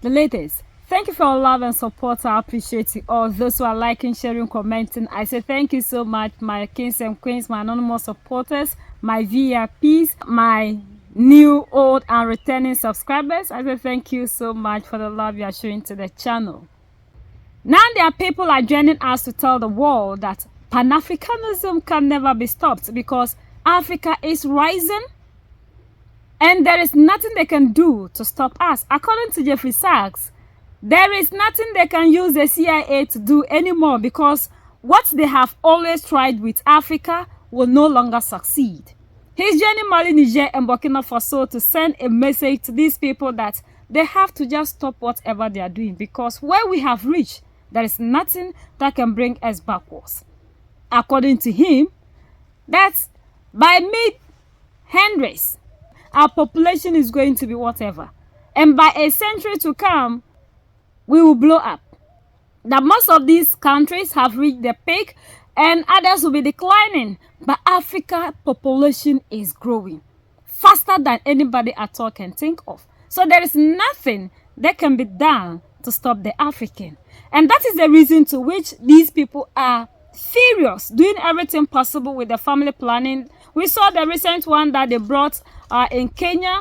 the latest. Thank you for your love and support. I appreciate you all. Those who are liking, sharing, commenting, I say thank you so much, my kings and queens, my anonymous supporters, my VIPs, my new, old, and returning subscribers. I say thank you so much for the love you are showing to the channel. Now there are people are joining us to tell the world that Pan-Africanism can never be stopped because Africa is rising and there is nothing they can do to stop us. According to Jeffrey Sachs, there is nothing they can use the CIA to do anymore because what they have always tried with Africa will no longer succeed. He's joining Mali, Niger, and Burkina Faso to send a message to these people that they have to just stop whatever they are doing because where we have reached, there is nothing that can bring us backwards. According to him, that's by mid-hundreds, our population is going to be whatever. And by a century to come, we will blow up. That most of these countries have reached their peak and others will be declining. But Africa population is growing faster than anybody at all can think of. So there is nothing that can be done to stop the African. And that is the reason to which these people are furious, doing everything possible with the family planning. We saw the recent one that they brought in Kenya,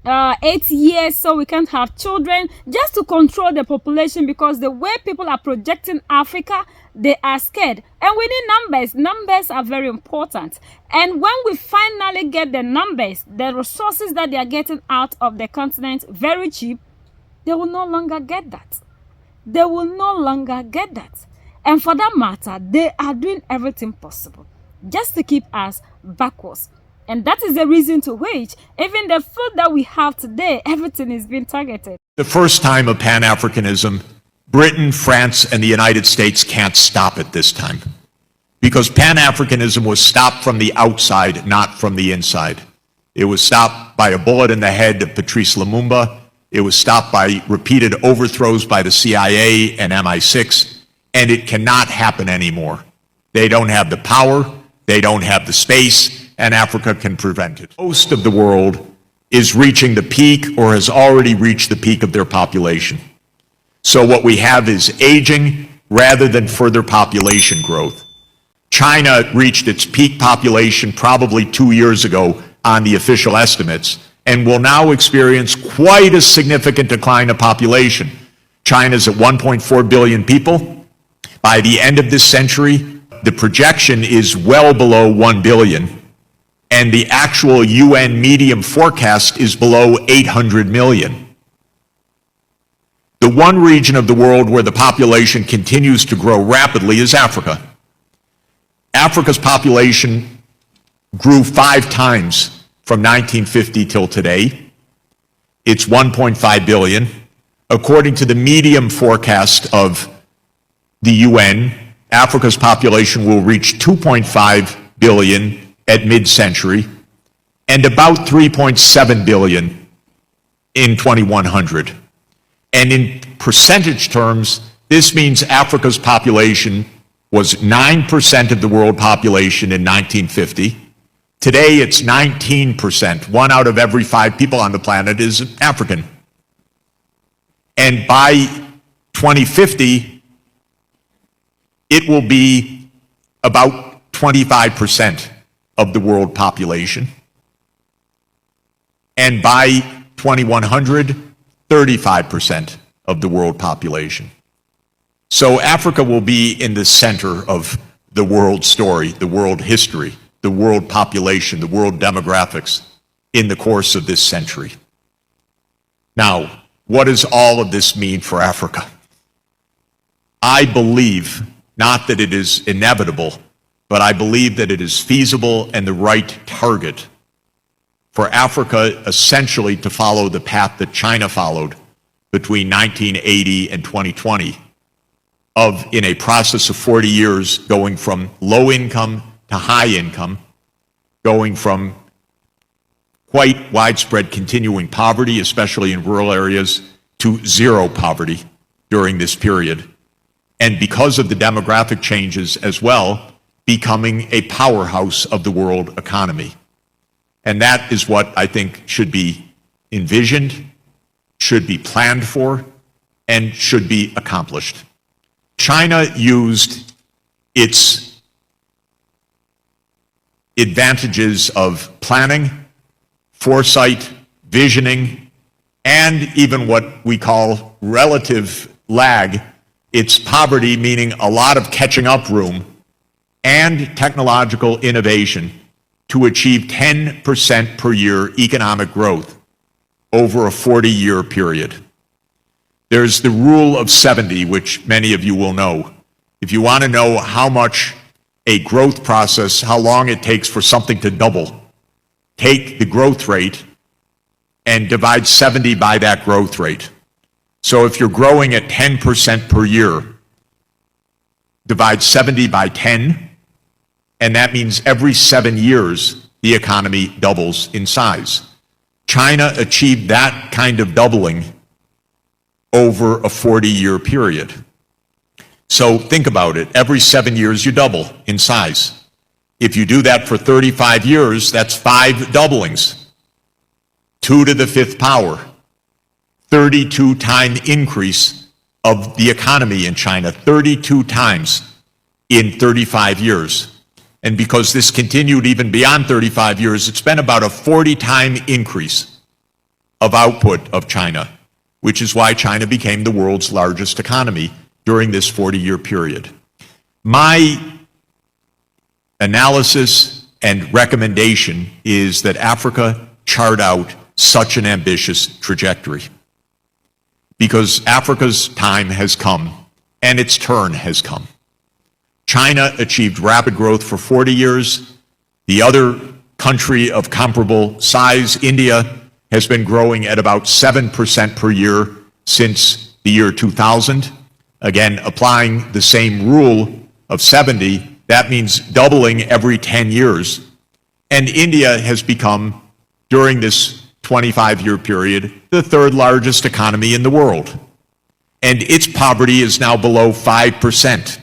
8 years, so we can't have children, just to control the population because the way people are projecting Africa, they are scared. And we need numbers. Numbers are very important. And when we finally get the numbers, the resources that they are getting out of the continent very cheap, they will no longer get that. They will no longer get that. And for that matter, they are doing everything possible just to keep us backwards. And that is the reason to which even the food that we have today, everything is being targeted. The first time of Pan-Africanism, Britain, France, and the United States can't stop it this time. Because Pan-Africanism was stopped from the outside, not from the inside. It was stopped by a bullet in the head of Patrice Lumumba. It was stopped by repeated overthrows by the CIA and MI6. And it cannot happen anymore. They don't have the power, they don't have the space, and Africa can prevent it. Most of the world is reaching the peak or has already reached the peak of their population. So what we have is aging rather than further population growth. China reached its peak population probably 2 years ago on the official estimates and will now experience quite a significant decline of population. China's at 1.4 billion people. By the end of this century, the projection is well below 1 billion, and the actual UN medium forecast is below 800 million. The one region of the world where the population continues to grow rapidly is Africa. Africa's population grew 5 times from 1950 till today. It's 1.5 billion. According to the medium forecast of the UN, Africa's population will reach 2.5 billion at mid-century and about 3.7 billion in 2100. And in percentage terms, this means Africa's population was 9% of the world population in 1950. Today, it's 19%. 1 out of every 5 people on the planet is African. And by 2050, it will be about 25% of the world population. And by 2100, 35% of the world population. So Africa will be in the center of the world story, the world history, the world population, the world demographics in the course of this century. Now, what does all of this mean for Africa? I believe not that it is inevitable, but I believe that it is feasible and the right target for Africa essentially to follow the path that China followed between 1980 and 2020 of, in a process of 40 years, going from low income to high income, going from quite widespread continuing poverty, especially in rural areas, to zero poverty during this period. And because of the demographic changes as well, becoming a powerhouse of the world economy. And that is what I think should be envisioned, should be planned for, and should be accomplished. China used its advantages of planning, foresight, visioning, and even what we call relative lag, its poverty, meaning a lot of catching up room, and technological innovation to achieve 10% per year economic growth over a 40-year period. There's the rule of 70, which many of you will know. If you want to know how much a growth process, how long it takes for something to double, take the growth rate and divide 70 by that growth rate. So if you're growing at 10% per year, divide 70 by 10, and that means every 7 years the economy doubles in size. China achieved that kind of doubling over a 40-year period. So think about it. Every 7 years you double in size. If you do that for 35 years, that's 5 doublings. 2 to the 5th power. 32-time increase of the economy in China, 32 times in 35 years. And because this continued even beyond 35 years, it's been about a 40-time increase of output of China, which is why China became the world's largest economy during this 40-year period. My analysis and recommendation is that Africa chart out such an ambitious trajectory, because Africa's time has come and its turn has come. China achieved rapid growth for 40 years. The other country of comparable size, India, has been growing at about 7% per year since the year 2000. Again, applying the same rule of 70, that means doubling every 10 years. And India has become, during this 25-year period, the 3rd largest economy in the world. And its poverty is now below 5%.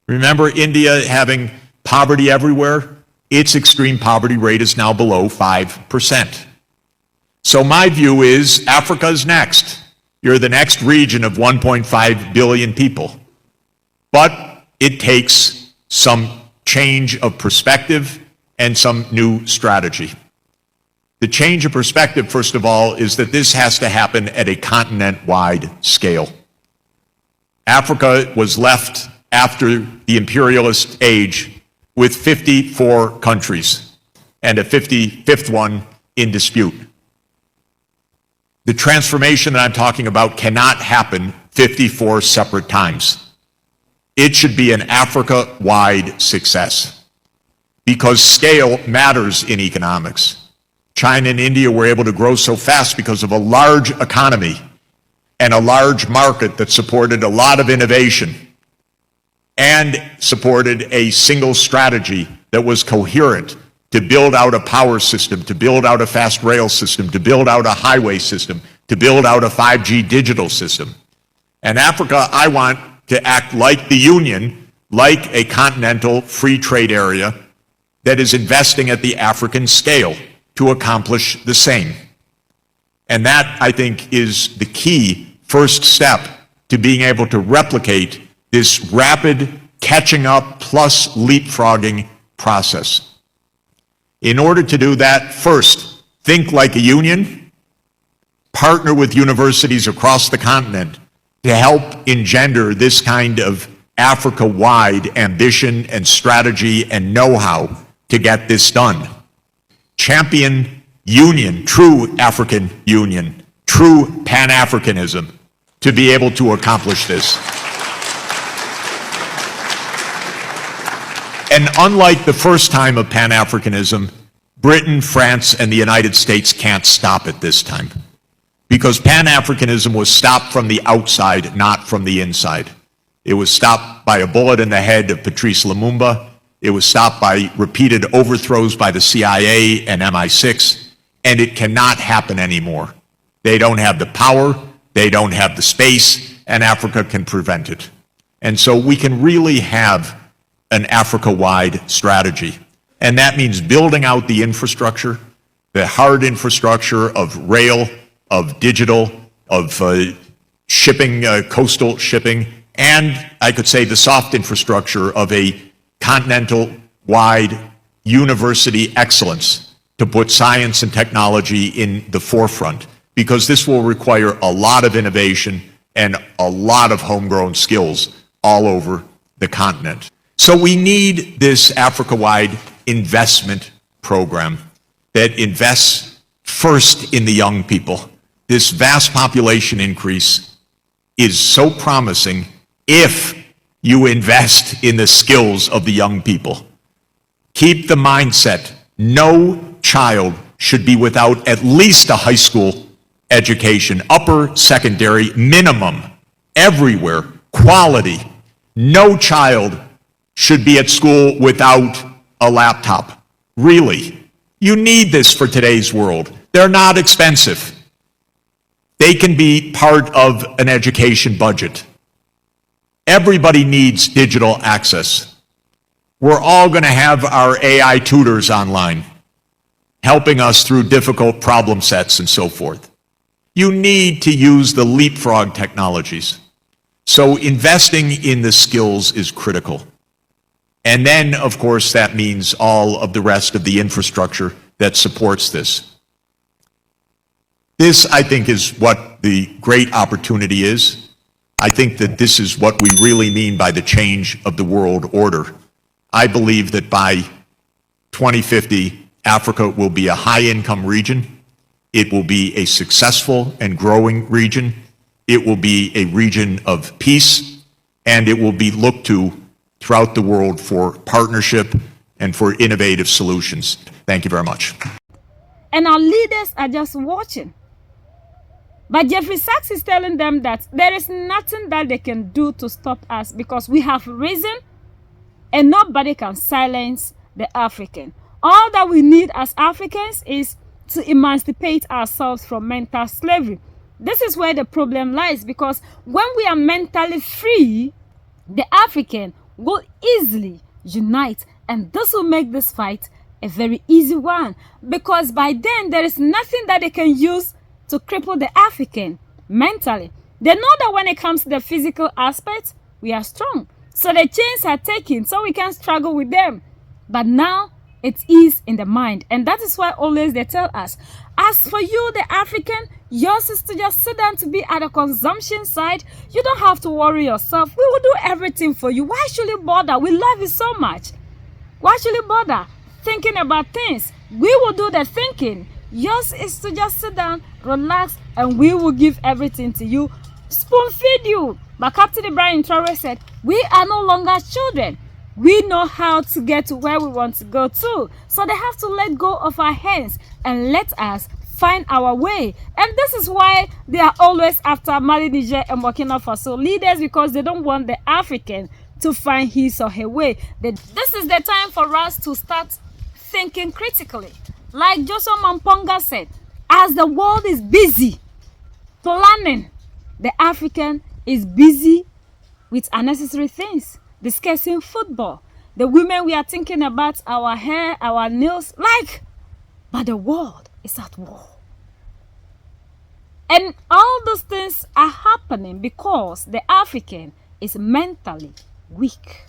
Remember India having poverty everywhere? Its extreme poverty rate is now below 5%. So my view is Africa's next. You're the next region of 1.5 billion people. But it takes some change of perspective and some new strategy. The change of perspective, first of all, is that this has to happen at a continent-wide scale. Africa was left after the imperialist age with 54 countries and a 55th one in dispute. The transformation that I'm talking about cannot happen 54 separate times. It should be an Africa-wide success because scale matters in economics. China and India were able to grow so fast because of a large economy and a large market that supported a lot of innovation and supported a single strategy that was coherent to build out a power system, to build out a fast rail system, to build out a highway system, to build out a 5G digital system. And Africa, I want to act like the Union, like a continental free trade area that is investing at the African scale to accomplish the same. And that, I think, is the key first step to being able to replicate this rapid catching up plus leapfrogging process. In order to do that, first, think like a union, partner with universities across the continent to help engender this kind of Africa-wide ambition and strategy and know-how to get this done. Champion union, true African union, true Pan-Africanism to be able to accomplish this. And unlike the first time of Pan-Africanism, Britain, France, and the United States can't stop it this time. Because Pan-Africanism was stopped from the outside, not from the inside. It was stopped by a bullet in the head of Patrice Lumumba. It was stopped by repeated overthrows by the CIA and MI6, and it cannot happen anymore. They don't have the power, they don't have the space, and Africa can prevent it. And so we can really have an Africa-wide strategy. And that means building out the infrastructure, the hard infrastructure of rail, of digital, of shipping, coastal shipping, and I could say the soft infrastructure of a continental-wide university excellence to put science and technology in the forefront, because this will require a lot of innovation and a lot of homegrown skills all over the continent. So we need this Africa-wide investment program that invests first in the young people. This vast population increase is so promising if you invest in the skills of the young people. Keep the mindset, no child should be without at least a high school education, upper secondary minimum, everywhere, quality. No child should be at school without a laptop. Really, you need this for today's world. They're not expensive. They can be part of an education budget. Everybody needs digital access. We're all going to have our AI tutors online, helping us through difficult problem sets and so forth. You need to use the leapfrog technologies. So investing in the skills is critical. And then, of course, that means all of the rest of the infrastructure that supports this. This, I think, is what the great opportunity is. I think that this is what we really mean by the change of the world order. I believe that by 2050, Africa will be a high-income region. It will be a successful and growing region. It will be a region of peace, and it will be looked to throughout the world for partnership and for innovative solutions. Thank you very much. And our leaders are just watching. But Jeffrey Sachs is telling them that there is nothing that they can do to stop us because we have risen and nobody can silence the African. All that we need as Africans is to emancipate ourselves from mental slavery. This is where the problem lies, because when we are mentally free, the African will easily unite, and this will make this fight a very easy one, because by then there is nothing that they can use to cripple the African mentally. They know that when it comes to the physical aspect, we are strong. So the chains are taken, so we can struggle with them. But now it is in the mind. And that is why always they tell us, as for you, the African, yours is to just sit down to be at the consumption side. You don't have to worry yourself. We will do everything for you. Why should you bother? We love you so much. Why should you bother thinking about things? We will do the thinking. Yours is to just sit down, relax, and we will give everything to you. Spoon feed you. But Captain Ibrahim Traore said, we are no longer children. We know how to get to where we want to go to. So they have to let go of our hands and let us find our way. And this is why they are always after Mali, Niger, and Burkina Faso leaders, because they don't want the African to find his or her way. This is the time for us to start thinking critically. Like Joshua Mamponga said, as the world is busy planning, the African is busy with unnecessary things, discussing football. The women, we are thinking about our hair, our nails, but the world is at war. And all those things are happening because the African is mentally weak.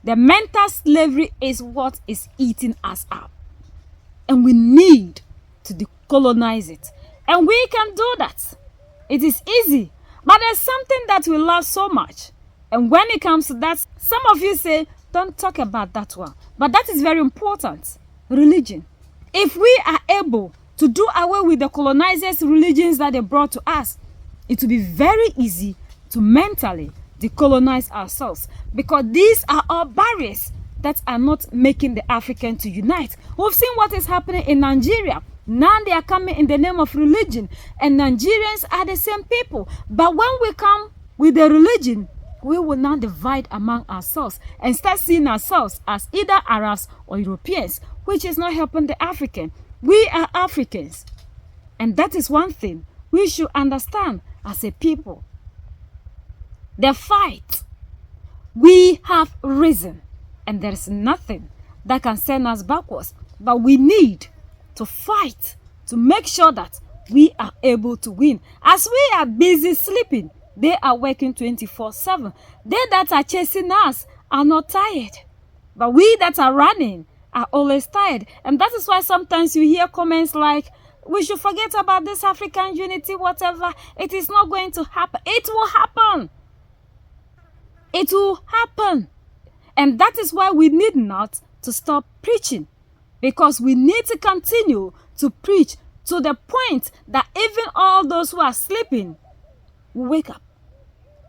The mental slavery is what is eating us up. And we need to decolonize it. And we can do that. It is easy. But there's something that we love so much. And when it comes to that, some of you say, don't talk about that one. But that is very important. Religion. If we are able to do away with the colonizers' religions that they brought to us, it will be very easy to mentally decolonize ourselves. Because these are all barriers that are not making the African to unite. We've seen what is happening in Nigeria. Now they are coming in the name of religion. And Nigerians are the same people. But when we come with the religion, we will now divide among ourselves and start seeing ourselves as either Arabs or Europeans, which is not helping the African. We are Africans. And that is one thing we should understand as a people. The fight, we have risen. And there is nothing that can send us backwards. But we need to fight to make sure that we are able to win. As we are busy sleeping, they are working 24/7. They that are chasing us are not tired, but we that are running are always tired. And that is why sometimes you hear comments like, we should forget about this African unity, whatever. It is not going to happen. It will happen. It will happen. And that is why we need not to stop preaching, because we need to continue to preach to the point that even all those who are sleeping will wake up.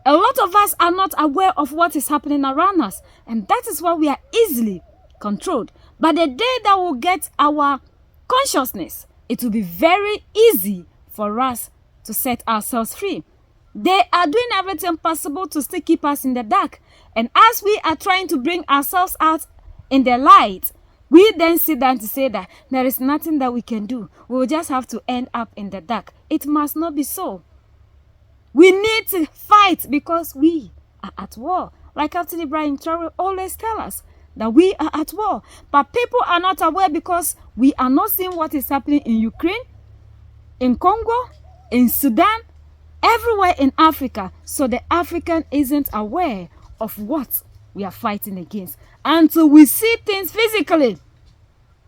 A lot of us are not aware of what is happening around us, and that is why we are easily controlled. But the day that we'll get our consciousness, it will be very easy for us to set ourselves free. They are doing everything possible to still keep us in the dark. And as we are trying to bring ourselves out in the light, we then sit down to say that there is nothing that we can do. We will just have to end up in the dark. It must not be so. We need to fight because we are at war. Like Captain Ibrahim Traore always tell us, that we are at war. But people are not aware because we are not seeing what is happening in Ukraine, in Congo, in Sudan, everywhere in Africa. So the African isn't aware of what we are fighting against. Until we see things physically,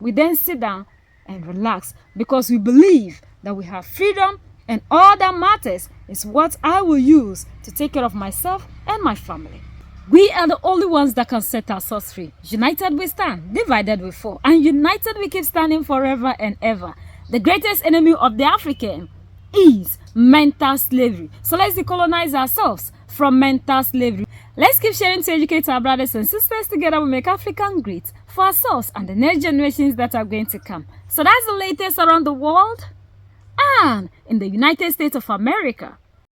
we then sit down and relax because we believe that we have freedom, and all that matters is what I will use to take care of myself and my family. We are the only ones that can set ourselves free. United we stand, divided we fall, and united we keep standing forever and ever. The greatest enemy of the African is mental slavery. So let's decolonize ourselves from mental slavery. Let's keep sharing to educate our brothers and sisters. Together we make Africa great for ourselves and the next generations that are going to come. So that's the latest around the world and in the United States of America.